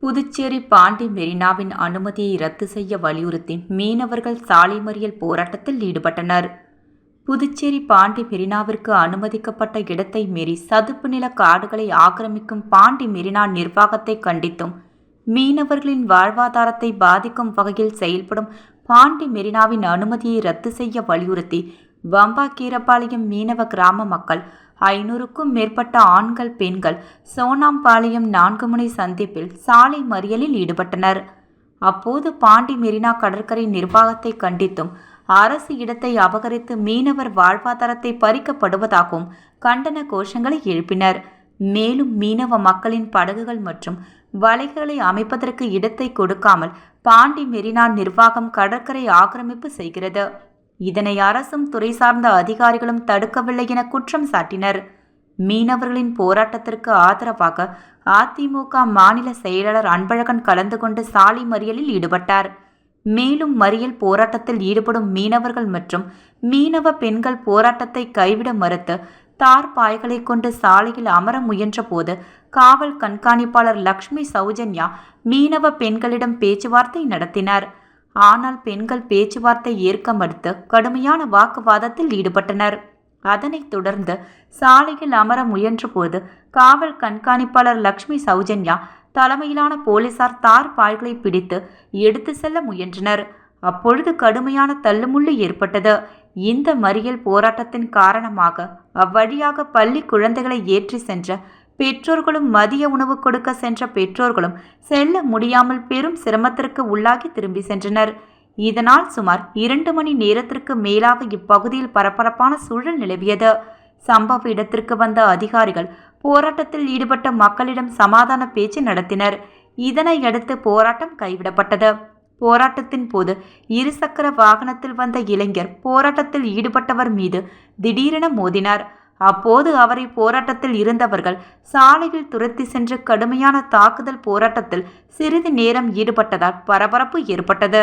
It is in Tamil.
புதுச்சேரி பாண்டி மெரினாவின் அனுமதியை ரத்து செய்ய வலியுறுத்தி மீனவர்கள் சாலை மறியல் போராட்டத்தில் ஈடுபட்டனர். புதுச்சேரி பாண்டி மெரினாவிற்கு அனுமதிக்கப்பட்ட இடத்தை மீறி சதுப்பு நில காடுகளை ஆக்கிரமிக்கும் பாண்டி மெரினா நிர்வாகத்தை கண்டித்தும், மீனவர்களின் வாழ்வாதாரத்தை பாதிக்கும் வகையில் செயல்படும் பாண்டி மெரினாவின் அனுமதியை ரத்து செய்ய வலியுறுத்தி வம்பாக்கீரபாளையம் மீனவ கிராம மக்கள் 500க்கும் மேற்பட்ட ஆண்கள், பெண்கள் சோனாம்பாளையம் 4 முனை சந்திப்பில் சாலை மறியலில் ஈடுபட்டனர். அப்போது பாண்டி மெரினா கடற்கரை நிர்வாகத்தை கண்டித்தும், அரசு இடத்தை அபகரித்து மீனவர் வாழ்வாதாரத்தை பறிக்கப்படுவதாகவும் கண்டன கோஷங்களை எழுப்பினர். மேலும் மீனவ மக்களின் படகுகள் மற்றும் வலைகளை அமைப்பதற்கு இடத்தை கொடுக்காமல் பாண்டி மெரினா நிர்வாகம் கடற்கரை ஆக்கிரமிப்பு செய்கிறது. இதனை அரசும் துறை சார்ந்த அதிகாரிகளும் தடுக்கவில்லை என குற்றம் சாட்டினர். மீனவர்களின் போராட்டத்திற்கு ஆதரவாக அதிமுக மாநில செயலாளர் அன்பழகன் கலந்து கொண்டு சாலை மறியலில் ஈடுபட்டார். மேலும் மறியல் போராட்டத்தில் ஈடுபடும் மீனவர்கள் மற்றும் மீனவ பெண்கள் போராட்டத்தை கைவிட மறுத்து தார் பாய்களை கொண்டு சாலையில் அமர முயன்ற போது காவல் கண்காணிப்பாளர் லக்ஷ்மி சௌஜன்யா மீனவ பெண்களிடம் பேச்சுவார்த்தை நடத்தினார். ஆனால் பெண்கள் பேச்சுவார்த்தை ஏற்க மறுத்து கடுமையான வாக்குவாதத்தில் ஈடுபட்டனர். அதனைத் தொடர்ந்து சாலையில் அமர முயன்றபோது காவல் கண்காணிப்பாளர் லக்ஷ்மி சௌஜன்யா தலைமையிலான போலீசார் தார் பாய்களை பிடித்து எடுத்து செல்ல முயன்றனர். அப்பொழுது கடுமையான தள்ளுமுள்ளு ஏற்பட்டது. இந்த மறியல் போராட்டத்தின் காரணமாக அவ்வழியாக பள்ளி குழந்தைகளை ஏற்றி சென்ற பெற்றோர்களும், மதிய உணவு கொடுக்க சென்ற பெற்றோர்களும் செல்ல முடியாமல் பெரும் சிரமத்திற்கு உள்ளாகி திரும்பி சென்றனர். இதனால் சுமார் 2 மணி நேரத்திற்கு மேலாக இப்பகுதியில் பரபரப்பான சூழல் நிலவியது. சம்பவ இடத்திற்கு வந்த அதிகாரிகள் போராட்டத்தில் ஈடுபட்ட மக்களிடம் சமாதான பேச்சு நடத்தினர். இதனையடுத்து போராட்டம் கைவிடப்பட்டது. போராட்டத்தின் போது இருசக்கர வாகனத்தில் வந்த இளைஞர் போராட்டத்தில் ஈடுபட்டவர் மீது திடீரென மோதினார். அப்போது அவரை போராட்டத்தில் இருந்தவர்கள் சாலையில் துரத்தி சென்று கடுமையான தாக்குதல் போராட்டத்தில் சிறிது நேரம் ஈடுபட்டதால் பரபரப்பு ஏற்பட்டது.